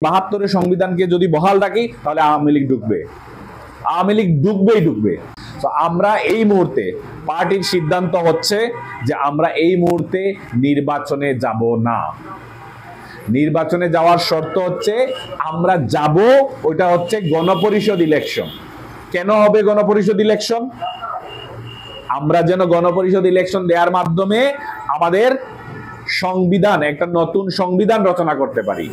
72-এর সংবিধানকে যদি বহাল রাখি তাহলে আওয়ামী লীগ ঢুকবে, আওয়ামী লীগ ঢুকবে। তো আমরা এই মুহূর্তে পার্টির সিদ্ধান্ত হচ্ছে যে আমরা এই মুহূর্তে নির্বাচনে যাব না। নির্বাচনে যাওয়ার শর্ত হচ্ছে আমরা যাব, ওটা হচ্ছে গণপরিষদ ইলেকশন। কেন হবে গণপরিষদ ইলেকশন? আমরা যেন গণপরিষদ ইলেকশন দেওয়ার মাধ্যমে আমাদের সংবিধান, একটা নতুন সংবিধান রচনা করতে পারি,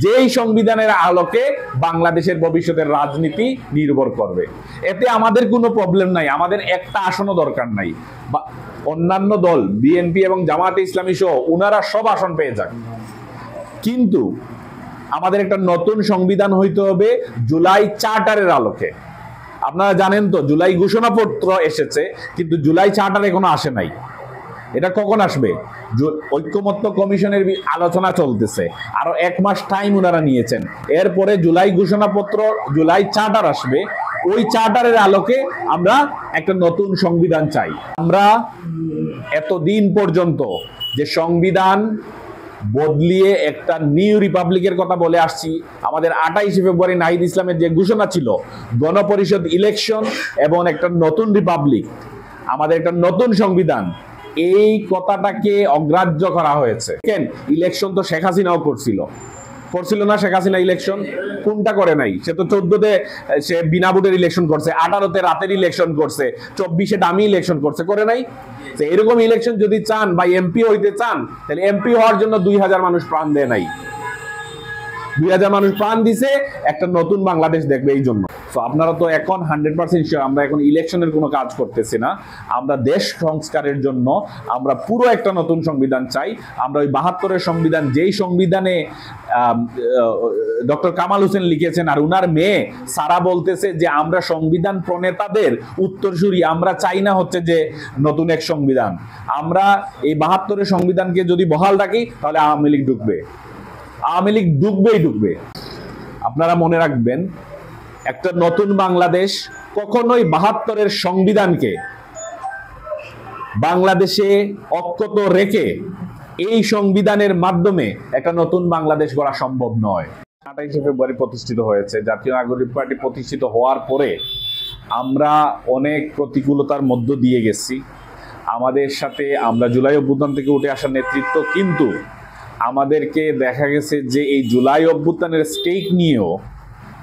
যেই সংবিধানের আলোকে বাংলাদেশের ভবিষ্যতের রাজনীতি নির্ভর করবে। এতে আমাদের কোনো প্রবলেম নাই, আমাদের একটা আসনও দরকার নাই। অন্যান্য দল বিএনপি এবং জামায়াতে ইসলামী সহ ওনারা সব আসন পেয়ে যাক, কিন্তু আমাদের একটা নতুন সংবিধান হইতে হবে জুলাই চার্টারের আলোকে। আপনারা জানেন তো জুলাই ঘোষণাপত্র এসেছে, কিন্তু জুলাই চার্টার এখনো আসে নাই। এটা কখন আসবে? ঐক্যমত্য কমিশনের আলোচনা চলতেছে, আরো 1 মাস টাইম ওনারা নিয়েছেন। এরপরে জুলাই ঘোষণাপত্র, জুলাই চার্টার আসবে। ওই চার্টারের আলোকে আমরা একটা নতুন সংবিধান চাই। আমরা এতদিন পর্যন্ত যে সংবিধান বদলিয়ে একটা নিউ রিপাবলিকের কথা বলে আসছি, আমাদের 28 ফেব্রুয়ারি নাহিদ ইসলামের যে ঘোষণা ছিল গণপরিষদ ইলেকশন এবং একটা নতুন রিপাবলিক, আমাদের একটা নতুন সংবিধান, এই কথাটাকে অগ্রাহ্য করা হয়েছে। কেন? ইলেকশন তো শেখ হাসিনাও করছিল না? শেখ হাসিনা ইলেকশন কোনটা করে নাই? সে তো 14-তে সে বিনা ভোটের ইলেকশন করছে, 18-তে রাতের ইলেকশন করছে, 24-এ দামি ইলেকশন করছে, করে নাই? তো এরকম ইলেকশন যদি চান বা এমপি হইতে চান, তাহলে এমপি হওয়ার জন্য 2000 মানুষ প্রাণ দেয় নাই, 2000 মানুষ প্রাণ দিছে একটা নতুন বাংলাদেশ দেখবে এই জন্য। তো আপনারা তো এখন 100% শিওর আমরা এখন ইলেকশনের কোনো কাজ করতেছি না। আমরা দেশ সংস্কারের জন্য আমরা পুরো একটা নতুন সংবিধান চাই। আমরা ওই 72-এর সংবিধান, যেই সংবিধানে ডক্টর কামাল হোসেন লিখেছেন আর উনার মেয়ে সারা বলতেছে যে আমরা সংবিধান প্রণেতাদের উত্তরসূরি, আমরা চাই না হচ্ছে যে নতুন এক সংবিধান। আমরা এই 72-এর সংবিধানকে যদি বহাল রাখি তাহলে আওয়ামী লীগ ঢুকবে, আওয়ামী লীগ ঢুকবে। আপনারা মনে রাখবেন, একটা নতুন বাংলাদেশ কখনোই 72-এর সংবিধানকে বাংলাদেশে অক্ষত রেখে এই সংবিধানের মাধ্যমে একটা নতুন বাংলাদেশ গড়া সম্ভব নয়। 28 ফেব্রুয়ারি প্রতিষ্ঠিত হয়েছে, জাতীয় নাগরিক পার্টি প্রতিষ্ঠিত হওয়ার পরে আমরা অনেক প্রতিকূলতার মধ্য দিয়ে গেছি। আমাদের সাথে আমরা জুলাই অভ্যুত্থান থেকে উঠে আসার নেতৃত্ব, কিন্তু আমাদেরকে দেখা গেছে যে এই জুলাই অভ্যুত্থানের স্টেক নিয়েও,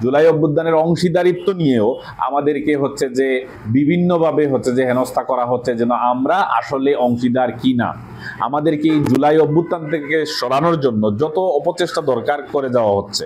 জুলাই অভ্যুত্থানের অংশীদারিত্ব নিয়েও আমাদেরকে হচ্ছে যে বিভিন্নভাবে হচ্ছে যে হেনস্থা করা হচ্ছে, যেন আমরা আসলে অংশীদার কি না। আমাদেরকে এই জুলাই অভ্যুত্থান থেকে সরানোর জন্য যত অপচেষ্টা দরকার করে যাওয়া হচ্ছে।